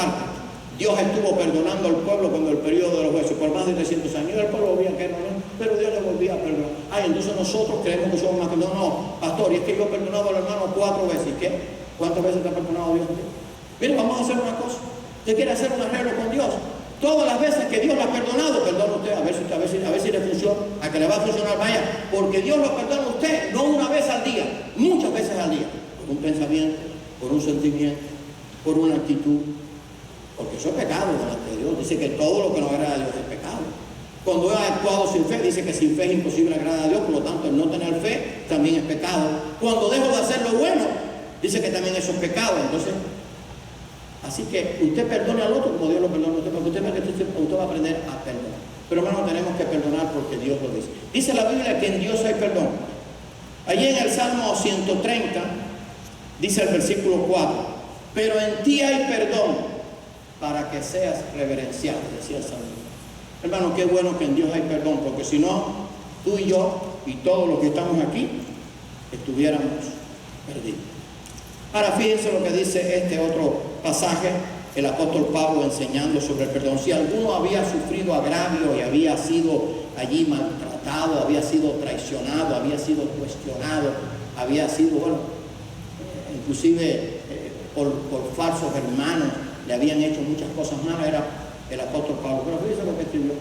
parte, Dios estuvo perdonando al pueblo cuando el periodo de los jueces por más de 300 años. Y el pueblo volvía a caer, pero Dios le volvía a perdonar. Ay, entonces nosotros creemos que somos más que no, pastor, y es que yo he perdonado al hermano 4 veces. ¿Y qué? ¿Cuántas veces te ha perdonado Dios? Mire, vamos a hacer una cosa. Usted quiere hacer un arreglo con Dios. Todas las veces que Dios lo ha perdonado, perdona usted, a ver si le funciona, a que le va a funcionar, vaya, porque Dios lo perdona a usted, no una vez al día, muchas veces al día, por un pensamiento, por un sentimiento, por una actitud, porque eso es pecado delante de Dios. Dice que todo lo que no agrada a Dios es pecado. Cuando ha actuado sin fe, dice que sin fe es imposible agradar a Dios, por lo tanto el no tener fe también es pecado. Cuando dejo de hacer lo bueno, dice que también eso es pecado. Entonces, así que usted perdone al otro como Dios lo perdona a usted, porque usted va a aprender a perdonar. Pero hermano, tenemos que perdonar porque Dios lo dice. Dice la Biblia que en Dios hay perdón. Allí en el Salmo 130, dice el versículo 4, pero en ti hay perdón para que seas reverenciado, decía el Salmo. Hermano, qué bueno que en Dios hay perdón, porque si no, tú y yo y todos los que estamos aquí estuviéramos perdidos. Ahora fíjense lo que dice este otro pasaje, el apóstol Pablo enseñando sobre el perdón. Si alguno había sufrido agravio y había sido allí maltratado, había sido traicionado, había sido cuestionado, había sido, bueno, inclusive por falsos hermanos, le habían hecho muchas cosas malas, era el apóstol Pablo. Pero fíjense lo que escribió.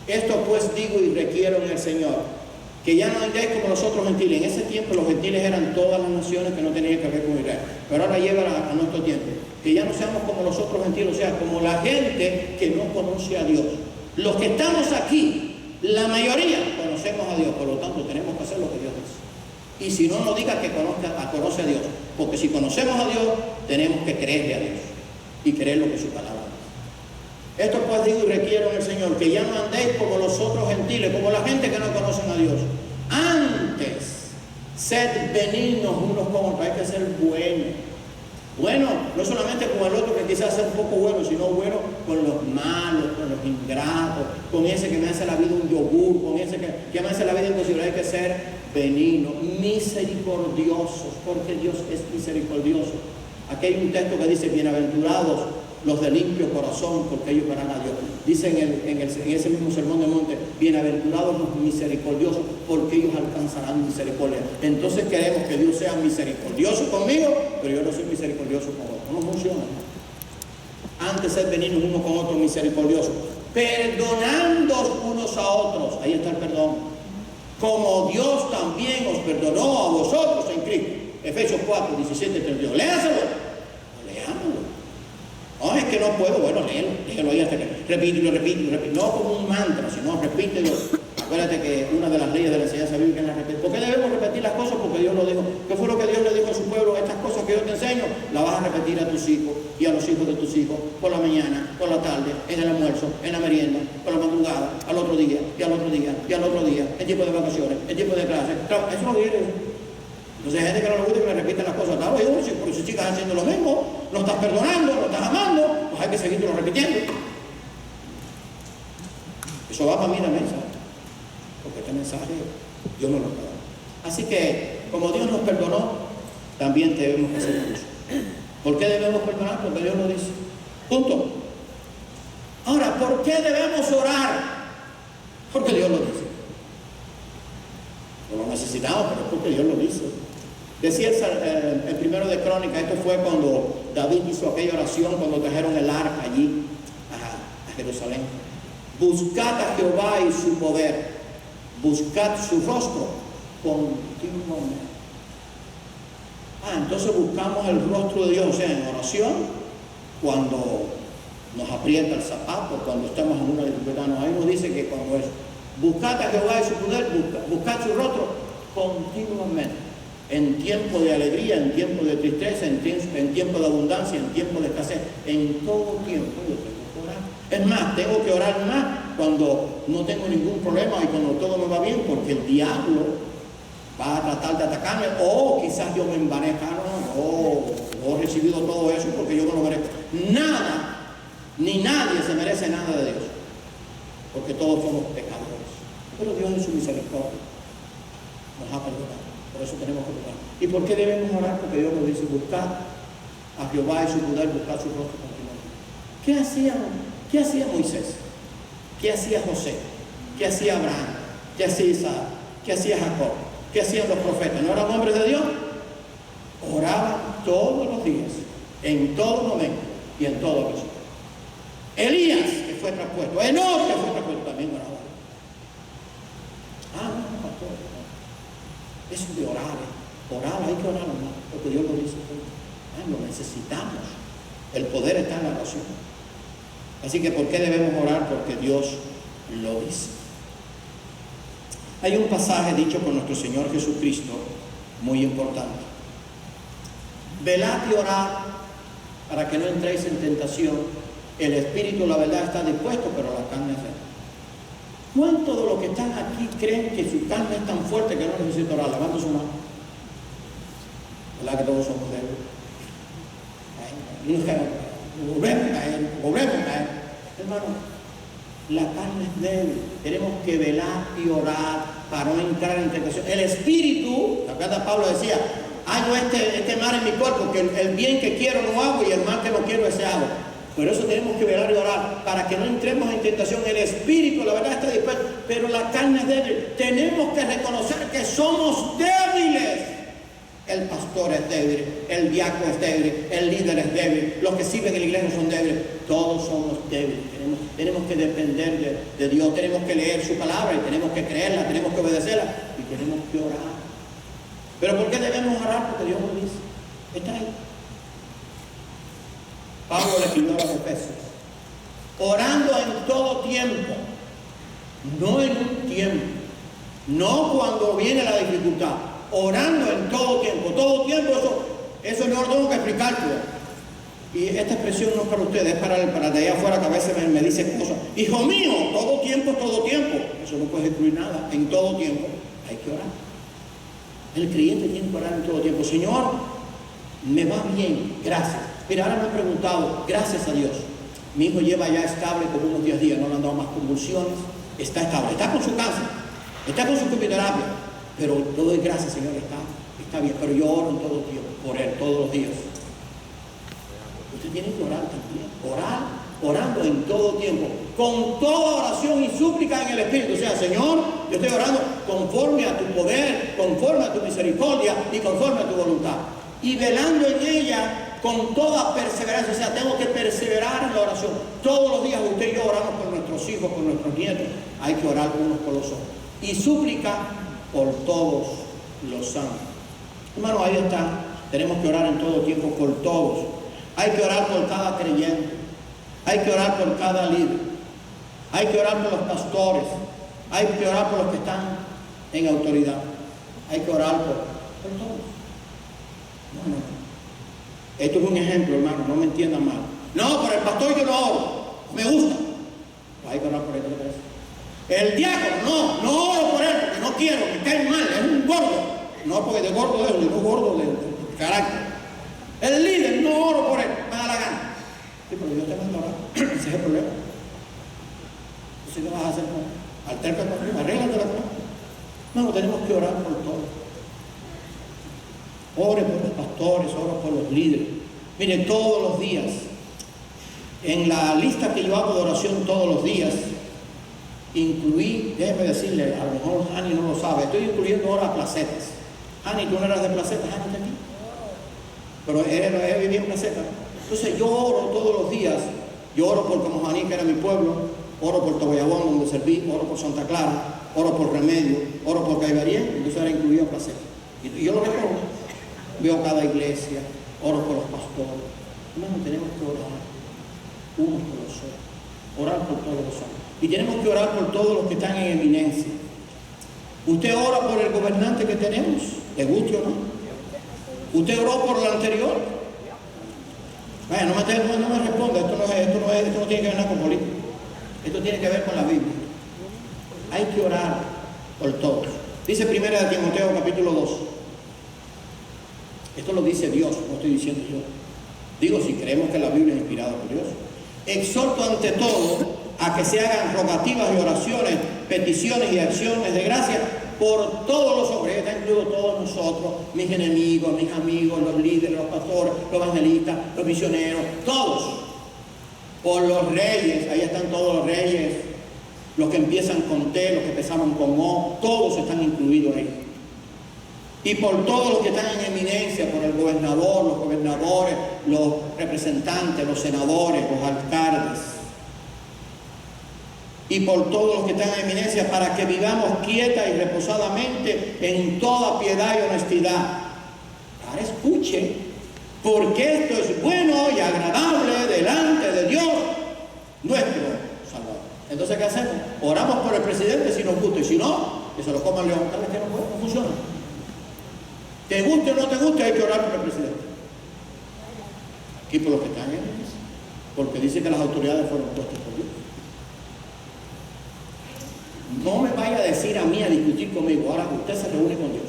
Esto pues digo y requiero en el Señor, que ya no andéis como los otros gentiles. En ese tiempo los gentiles eran todas las naciones que no tenían que ver con Israel. Pero ahora lleva a nuestro tiempo. Que ya no seamos como los otros gentiles, o sea, como la gente que no conoce a Dios. Los que estamos aquí, la mayoría conocemos a Dios, por lo tanto tenemos que hacer lo que Dios dice. Y si no, no diga que conoce a Dios, porque si conocemos a Dios, tenemos que creerle a Dios y creer lo que su palabra dice. Esto pues digo y requiero en el Señor, que ya no andéis como los otros gentiles, como la gente que no conocen a Dios. Antes, sed benignos unos con otros. Hay que ser buenos. Bueno, no solamente con el otro que quizás sea un poco bueno, sino bueno con los malos, con los ingratos, con ese que me hace la vida un yogur, con ese que me hace la vida imposible. Hay que ser benignos, misericordiosos, porque Dios es misericordioso. Aquí hay un texto que dice, bienaventurados los de limpio corazón, porque ellos verán a Dios. Dice en ese mismo sermón del monte, bienaventurados los misericordiosos, porque ellos alcanzarán misericordia. Entonces queremos que Dios sea misericordioso conmigo, pero yo no soy misericordioso con otro. No funciona. Antes ser benignos unos con otros, misericordiosos, perdonando unos a otros. Ahí está el perdón. Como Dios también os perdonó a vosotros en Cristo. Efesios 4, 17, 32. Léaselo. Leámoslo. No, es que no puedo, bueno, léelo ahí hasta que repítelo, no como un mantra, sino repítelo. Acuérdate que una de las leyes de la enseñanza bíblica es la repetición. ¿Por qué debemos repetir las cosas? Porque Dios lo dijo. ¿Qué fue lo que Dios le dijo a su pueblo? Estas cosas que yo te enseño, las vas a repetir a tus hijos y a los hijos de tus hijos, por la mañana, por la tarde, en el almuerzo, en la merienda, por la madrugada, al otro día, y al otro día, y al otro día, en tiempo de vacaciones, en tiempo de clases. Eso es lo que Dios. Entonces hay gente que no le gusta que le repiten las cosas. Claro, porque si sigas haciendo lo mismo, no estás perdonando, no estás amando, pues hay que seguirlo repitiendo. Eso va para mí también, ¿sabes? Porque este mensaje Dios me lo perdona. Así que, como Dios nos perdonó, también debemos hacer eso. ¿Por qué debemos perdonar? Porque Dios lo dice. Punto. Ahora, ¿por qué debemos orar? Porque Dios lo dice. No lo necesitamos, pero es porque Dios lo dice. Decía el primero de Crónicas, esto fue cuando David hizo aquella oración, cuando trajeron el arca allí a Jerusalén. Buscad a Jehová y su poder, buscad su rostro continuamente. Entonces buscamos el rostro de Dios, o sea, en oración, cuando nos aprieta el zapato, cuando estamos en una dificultad. Ahí nos dice que cuando es buscad a Jehová y su poder, buscad su rostro continuamente. En tiempo de alegría, en tiempo de tristeza, en tiempo de abundancia, en tiempo de escasez, en todo tiempo yo tengo que orar. Es más, tengo que orar más cuando no tengo ningún problema y cuando todo me va bien, porque el diablo va a tratar de atacarme, o quizás yo me envanezca, no he recibido todo eso porque yo no lo merezco. Nada, ni nadie se merece nada de Dios, porque todos somos pecadores. Pero Dios en su misericordia nos ha perdonado. Por eso tenemos que orar. ¿Y por qué debemos orar? Porque Dios nos dice, buscar a Jehová y su poder, buscar su rostro continuamente. ¿Qué hacía Moisés? ¿Qué hacía José? ¿Qué hacía Abraham? ¿Qué hacía Isaac? ¿Qué hacía Jacob? ¿Qué hacían los profetas? ¿No eran hombres de Dios? Oraban todos los días, en todo momento y en todo caso. Elías, que fue traspuesto, Enoc, que fue traspuesto, también oraba. No, pastor, no. Eso de orar, hay que orar, hermano, porque Dios lo dice. Lo necesitamos. El poder está en la oración. Así que, ¿por qué debemos orar? Porque Dios lo dice. Hay un pasaje dicho por nuestro Señor Jesucristo muy importante. Velad y orad para que no entréis en tentación. El espíritu, la verdad, está dispuesto, pero la carne es débil. ¿Cuántos de los que están aquí creen que su carne es tan fuerte que no necesita orar? Levanta su mano. ¿Verdad que todos somos débiles? Volvemos a caer. Hermano, la carne es débil. Tenemos que velar y orar para no entrar en tentación. El espíritu, la carta Pablo decía, hallo este mal en mi cuerpo, que el bien que quiero no hago y el mal que no quiero ese hago. Por eso tenemos que velar y orar para que no entremos en tentación. El espíritu, la verdad, está dispuesto, pero la carne es débil. Tenemos que reconocer que somos débiles. El pastor es débil, el diácono es débil, el líder es débil, los que sirven en la iglesia son débiles. Todos somos débiles. Tenemos que depender de Dios, tenemos que leer su palabra y tenemos que creerla, tenemos que obedecerla y tenemos que orar. ¿Pero por qué debemos orar? Porque Dios nos dice. Está ahí. Pablo le escribió a los Efesios: orando en todo tiempo, no en un tiempo, no cuando viene la dificultad, orando en todo tiempo, eso no lo tengo que explicar yo. Y esta expresión no es para ustedes, es para de allá afuera, que a veces me dicen cosas. Hijo mío, todo tiempo, eso no puede excluir nada. En todo tiempo hay que orar. El creyente tiene que orar en todo tiempo. Señor, me va bien, gracias. Mira, ahora me han preguntado, gracias a Dios, mi hijo lleva ya estable como unos 10 días, no le han dado más convulsiones, está estable, está con su cáncer, está con su quimioterapia, pero todo es gracias, Señor, está bien, pero yo oro en todo tiempo, por él, todos los días. Usted tiene que orar también, orando en todo tiempo, con toda oración y súplica en el Espíritu. O sea, Señor, yo estoy orando conforme a tu poder, conforme a tu misericordia y conforme a tu voluntad. Y velando en ella con toda perseverancia. O sea, tengo que perseverar en la oración. Todos los días usted y yo oramos por nuestros hijos, por nuestros nietos. Hay que orar unos por los otros. Y súplica por todos los santos. Hermano, ahí está. Tenemos que orar en todo tiempo por todos. Hay que orar por cada creyente. Hay que orar por cada líder. Hay que orar por los pastores. Hay que orar por los que están en autoridad. Hay que orar por todos. No. Esto es un ejemplo, hermano, no me entiendan mal. No, por el pastor yo no oro. Me gusta. Pues hay que orar por él. El diácono, no oro por él porque no quiero, me cae mal, es un gordo. No, porque de gordo es, no gordo de carácter. El líder, no oro por él, me da la gana. Sí, pero Dios te manda a orar. Ese es el problema. Entonces, ¿qué vas a hacer? Alterca conmigo, arréglate la cosa. No, tenemos que orar por todo. Ore por los pastores, ore por los líderes. Mire, todos los días, en la lista que yo hago de oración todos los días, incluí, déjeme decirle, a lo mejor Hani no lo sabe, estoy incluyendo ahora placetas. Hani, ¿tú no eras de placetas? Hani está aquí. Pero él vivía en placetas. Entonces yo oro todos los días. Yo oro por Comojaní, que era mi pueblo, oro por Tobayabón, donde serví, oro por Santa Clara, oro por Remedio, oro por Caibarien, entonces era incluido en placetas. Y yo lo recuerdo. Veo cada iglesia, oro por los pastores. Hermano, tenemos que orar unos por los otros, orar por todos los hombres. Y tenemos que orar por todos los que están en eminencia. ¿Usted ora por el gobernante que tenemos? ¿Le guste o no? ¿Usted oró por el anterior? Bueno, no me responda, esto no tiene que ver nada con política. Esto tiene que ver con la Biblia. Hay que orar por todos. Dice 1 Timoteo capítulo 2. Esto lo dice Dios, no estoy diciendo yo. Digo, si creemos que la Biblia es inspirada por Dios. Exhorto ante todo a que se hagan rogativas y oraciones, peticiones y acciones de gracia por todos los hombres. Está incluido todos nosotros, mis enemigos, mis amigos, los líderes, los pastores, los evangelistas, los misioneros, todos. por los reyes, ahí están todos los reyes, los que empiezan con T, los que empezaron con O, todos están incluidos ahí. Y por todos los que están en eminencia, por el gobernador, los gobernadores, los representantes, los senadores, los alcaldes. Y por todos los que están en eminencia, para que vivamos quieta y reposadamente en toda piedad y honestidad. Ahora escuche, porque esto es bueno y agradable delante de Dios, nuestro Salvador. Entonces, ¿qué hacemos? Oramos por el presidente si nos gusta, y si no, que se lo coma el león. Tal vez que no funciona. Te guste o no te guste, hay que orar por el presidente. Y por los que están en él, porque dice que las autoridades fueron puestas por Dios. No me vaya a decir a mí a discutir conmigo, ahora que usted se reúne con Dios.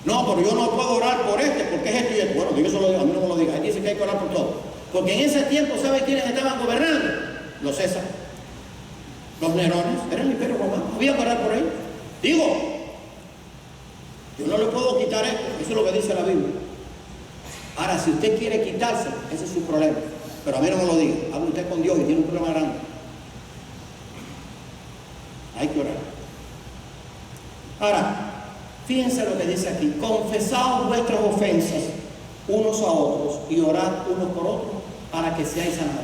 No, pero yo no puedo orar por porque es esto y esto. Bueno, Dios se lo digo, a mí no me lo diga. Él dice que hay que orar por todo. Porque en ese tiempo, ¿sabe quiénes estaban gobernando? Los César, los Nerones, era el imperio romano. Había que orar por ellos. Digo, yo no le puedo quitar esto, eso es lo que dice la Biblia. Ahora, si usted quiere quitárselo, ese es su problema. Pero a mí no me lo diga. Hable usted con Dios y tiene un problema grande. Hay que orar. Ahora, fíjense lo que dice aquí. Confesaos vuestras ofensas unos a otros y orad unos por otros para que seáis sanados.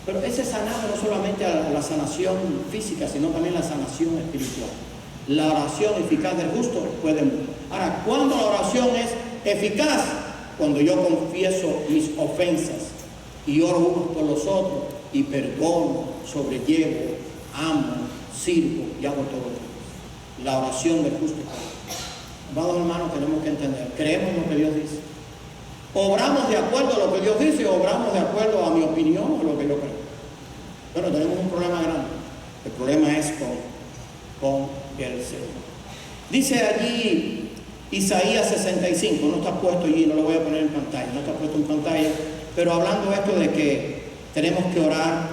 Pero ese sanado no solamente a la sanación física, sino también la sanación espiritual. La oración eficaz del justo puede mucho. Ahora, ¿cuándo la oración es eficaz? Cuando yo confieso mis ofensas y oro unos por los otros y perdono, sobrellevo, amo, sirvo y hago todo eso. La oración del justo. Amados hermanos, tenemos que entender, creemos lo que Dios dice. ¿Obramos de acuerdo a lo que Dios dice o obramos de acuerdo a mi opinión o a lo que yo creo? Bueno, tenemos un problema grande. El problema es con el Señor. Dice allí Isaías 65, no está puesto allí, no lo voy a poner en pantalla, no está puesto en pantalla, pero hablando esto de que tenemos que orar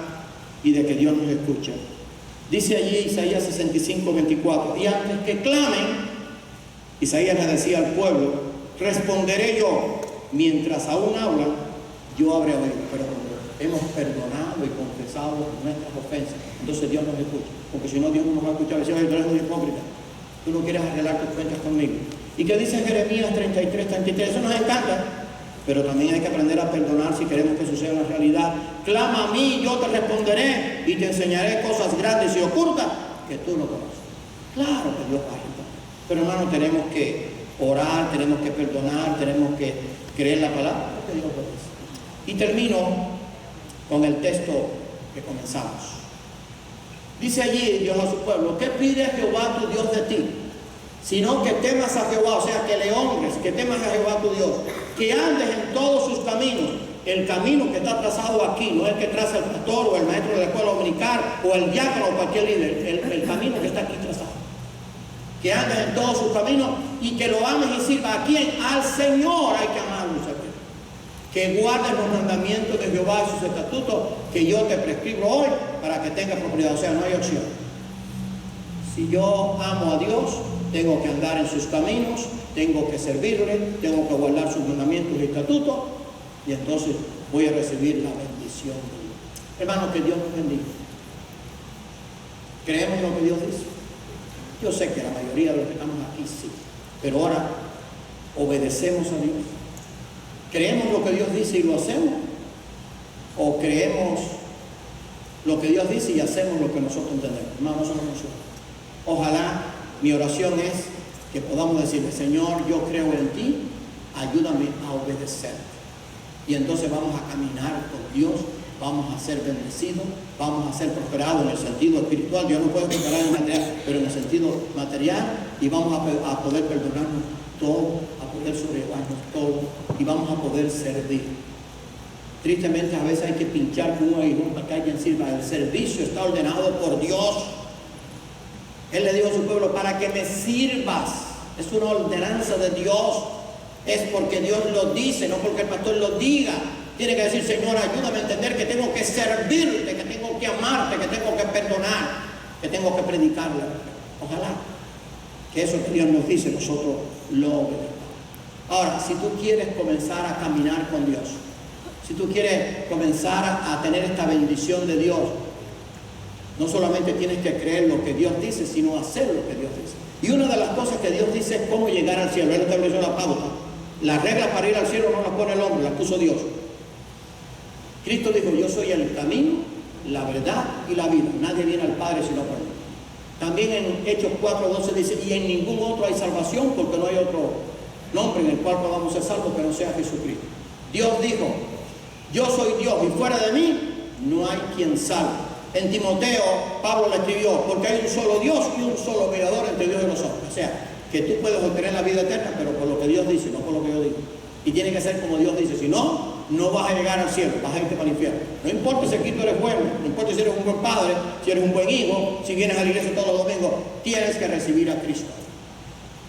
y de que Dios nos escucha. Dice allí Isaías 65, 24, y antes que clamen, Isaías le decía al pueblo, responderé yo, mientras aún hablan, yo habré oído. Pero cuando hemos perdonado y confesado nuestras ofensas, entonces Dios nos escucha. Porque si no, Dios no nos va a escuchar. Decía, tú eres un hipócrita, tú no quieres arreglar tus cuentas conmigo. ¿Y qué dice Jeremías 33, 33? Eso nos encanta, pero también hay que aprender a perdonar si queremos que suceda la realidad. Clama a mí, yo te responderé y te enseñaré cosas grandes y ocultas que tú no conoces. Claro que Dios va a ayudar. Pero hermano, tenemos que orar, tenemos que perdonar, tenemos que creer la palabra que Dios lo dice. Y termino con el texto que comenzamos. Dice allí Dios a su pueblo, ¿qué pide Jehová tu Dios de ti? Sino que temas a Jehová, o sea, que le honres, que temas a Jehová tu Dios, que andes en todos sus caminos. El camino que está trazado aquí, no es el que traza el pastor o el maestro de la escuela dominical o el diácono o cualquier líder, el camino que está aquí trazado. Que andes en todos sus caminos y que lo ames y sirvas. ¿A quién? Al Señor hay que amarlo. Que guardes los mandamientos de Jehová y sus estatutos que yo te prescribo hoy para que tengas propiedad. O sea, no hay opción. Si yo amo a Dios, tengo que andar en sus caminos, tengo que servirle, tengo que guardar sus mandamientos y estatutos, y entonces voy a recibir la bendición de Dios. Hermanos, que Dios nos bendiga. ¿Creemos lo que Dios dice? Yo sé que la mayoría de los que estamos aquí sí, pero ahora obedecemos a Dios. ¿Creemos lo que Dios dice y lo hacemos? ¿O creemos lo que Dios dice y hacemos lo que nosotros entendemos? Hermanos, eso no funciona. Ojalá, mi oración es que podamos decirle, Señor, yo creo en ti, ayúdame a obedecer. Y entonces vamos a caminar con Dios, vamos a ser bendecidos, vamos a ser prosperados en el sentido espiritual. Dios no puede prosperar en el material, pero en el sentido material, y vamos a poder perdonarnos todo, a poder sobrellevarnos todo, y vamos a poder servir. Tristemente a veces hay que pinchar con un aguijón para que alguien sirva. El servicio está ordenado por Dios. Él le dijo a su pueblo, para que me sirvas. Es una ordenanza de Dios. Es porque Dios lo dice, no porque el pastor lo diga. Tiene que decir, Señor, ayúdame a entender que tengo que servirte, que tengo que amarte, que tengo que perdonar, que tengo que predicarle. Ojalá que eso que Dios nos dice, nosotros lo obedezcamos. Ahora, si tú quieres comenzar a caminar con Dios, Si tú quieres comenzar a tener esta bendición de Dios, no solamente tienes que creer lo que Dios dice, sino hacer lo que Dios dice. Y una de las cosas que Dios dice es cómo llegar al cielo. Él estableció la pauta. Las reglas para ir al cielo no las pone el hombre, las puso Dios. Cristo dijo, yo soy el camino, la verdad y la vida. Nadie viene al Padre sino por mí. También en Hechos 4:12 dice, y en ningún otro hay salvación, porque no hay otro nombre en el cual podamos ser salvos que no sea Jesucristo. Dios dijo, yo soy Dios y fuera de mí no hay quien salve. En Timoteo, Pablo le escribió, porque hay un solo Dios y un solo mediador entre Dios y nosotros. O sea, que tú puedes obtener la vida eterna, pero por lo que Dios dice, no por lo que yo digo. Y tiene que ser como Dios dice, si no, no vas a llegar al cielo, vas a irte para el infierno. No importa si aquí tú eres bueno, no importa si eres un buen padre, si eres un buen hijo, si vienes a la iglesia todos los domingos, tienes que recibir a Cristo.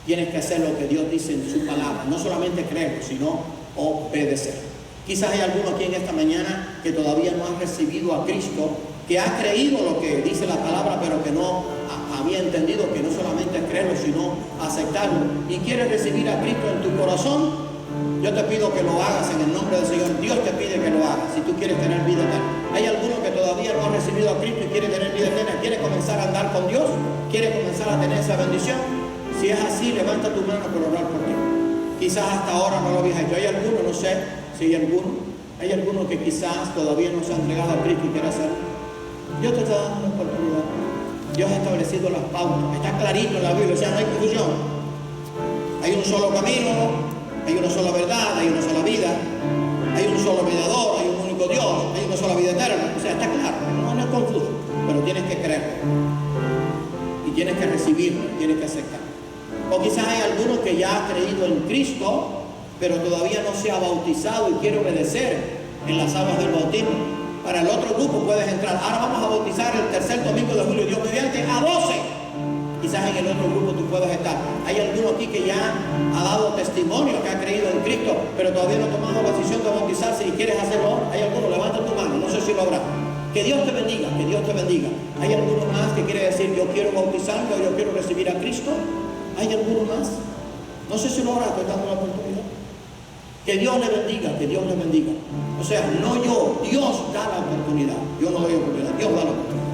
Tienes que hacer lo que Dios dice en su palabra, no solamente creerlo, sino obedecer. Quizás hay alguno aquí en esta mañana que todavía no ha recibido a Cristo, que ha creído lo que dice la palabra, pero que no había entendido que no solamente es creerlo, sino aceptarlo. Y quieres recibir a Cristo en tu corazón, yo te pido que lo hagas en el nombre del Señor. Dios te pide que lo hagas si tú quieres tener vida eterna. Hay alguno que todavía no ha recibido a Cristo y quiere tener vida eterna, quiere comenzar a andar con Dios, quiere comenzar a tener esa bendición. Si es así, levanta tu mano para orar por ti. Quizás hasta ahora no lo habías hecho. Hay alguno, no sé si hay alguno que quizás todavía no se ha entregado a Cristo y quiere hacerlo. Dios te está dando una oportunidad. Dios ha establecido las pautas. Está clarito en la Biblia, o sea, no hay confusión. Hay un solo camino, hay una sola verdad, hay una sola vida, hay un solo mediador, hay un único Dios, hay una sola vida eterna. O sea, está claro, no es confuso, pero tienes que creer. Y tienes que recibirlo, tienes que aceptar. O quizás hay alguno que ya ha creído en Cristo, pero todavía no se ha bautizado y quiere obedecer en las aguas del bautismo. Para el otro grupo puedes entrar. Ahora vamos a bautizar el tercer domingo de julio, Dios mediante, a 12. Quizás en el otro grupo tú puedas estar. Hay alguno aquí que ya ha dado testimonio, que ha creído en Cristo, pero todavía no ha tomado la decisión de bautizarse y quieres hacerlo. Hay alguno, levanta tu mano, no sé si lo habrá. Que Dios te bendiga, que Dios te bendiga. Hay alguno más que quiere decir, yo quiero bautizarme o yo quiero recibir a Cristo. ¿Hay alguno más? No sé si lo habrá, estoy dando la oportunidad. Que Dios le bendiga, que Dios le bendiga. O sea, no yo, Dios da la oportunidad. Yo no doy oportunidad, Dios da la oportunidad.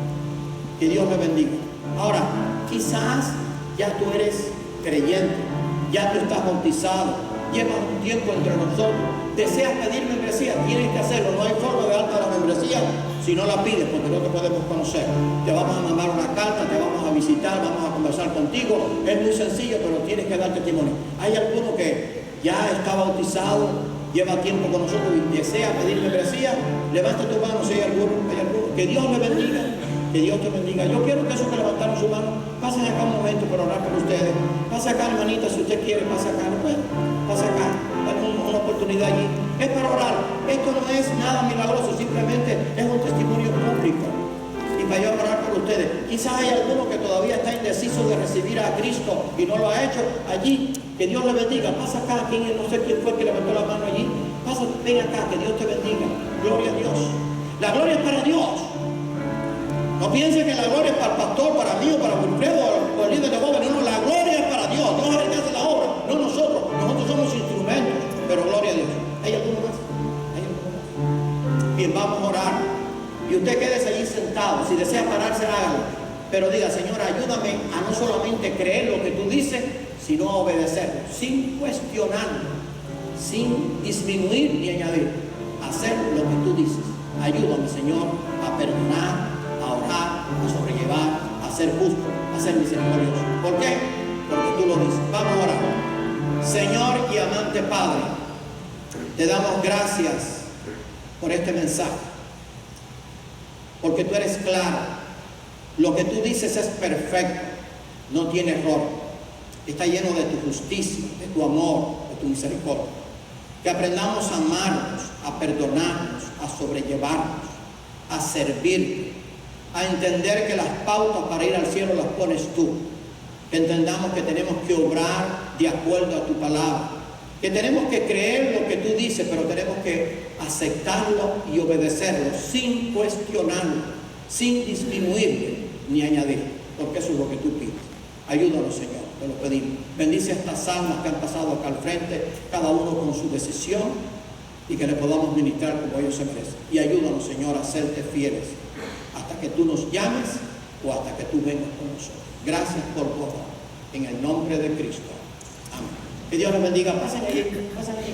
Que Dios le bendiga. Ahora, quizás ya tú eres creyente, ya tú estás bautizado, llevas un tiempo entre nosotros, deseas pedir membresía, tienes que hacerlo. No hay forma de darte la membresía si no la pides, porque no te podemos conocer. Te vamos a mandar una carta, te vamos a visitar, vamos a conversar contigo. Es muy sencillo, pero tienes que dar testimonio. Hay alguno que ya está bautizado, lleva tiempo con nosotros y desea pedir membresía. Levanta tu mano si hay alguno. Que Dios le bendiga, que Dios te bendiga. Yo quiero que esos que levantaron su mano pasen acá un momento para orar por ustedes. Pase acá, hermanita, si usted quiere, pase acá. Pues, pase acá, dale una oportunidad allí. Es para orar. Esto no es nada milagroso, simplemente es un testimonio público. Y para yo orar por ustedes. Quizás hay alguno que todavía está indeciso de recibir a Cristo y no lo ha hecho. Allí, que Dios le bendiga. Pasa acá, no sé quién fue que levantó la mano allí. Pasa, ven acá, que Dios te bendiga. Gloria a Dios. La gloria es para Dios. No piense que la gloria es para el pastor, para mí o para Wilfredo o el líder de jóvenes. No, la gloria es para Dios. Dios es el que hace la obra, no nosotros. Nosotros somos instrumentos, pero gloria a Dios. ¿Hay alguno más? ¿Hay alguno más? Bien, vamos a orar. Y usted quédese allí sentado. Si desea pararse, hágalo. Pero diga, Señor, ayúdame a no solamente creer lo que tú dices, sino a obedecerlo, sin cuestionarlo, sin disminuir ni añadir. Hacer lo que tú dices. Ayúdame, Señor, a perdonar, a orar, a sobrellevar, a ser justo, a ser misericordioso. ¿Por qué? Porque tú lo dices. Vamos a orar. Señor y amante Padre, te damos gracias por este mensaje, porque tú eres claro. Lo que tú dices es perfecto, no tiene error. Está lleno de tu justicia, de tu amor, de tu misericordia. Que aprendamos a amarnos, a perdonarnos, a sobrellevarnos, a servirte, a entender que las pautas para ir al cielo las pones tú. Que entendamos que tenemos que obrar de acuerdo a tu palabra. Que tenemos que creer lo que tú dices, pero tenemos que aceptarlo y obedecerlo sin cuestionarlo, sin disminuirlo ni añadir, porque eso es lo que tú pides. Ayúdanos, Señor, te lo pedimos. Bendice a estas almas que han pasado acá al frente, cada uno con su decisión. y que le podamos ministrar como ellos se merecen. Y ayúdanos, Señor, a serte fieles hasta que tú nos llames o hasta que tú vengas con nosotros. Gracias por tu amor. En el nombre de Cristo. Amén. Que Dios les bendiga. Pasen ahí, pasen ahí.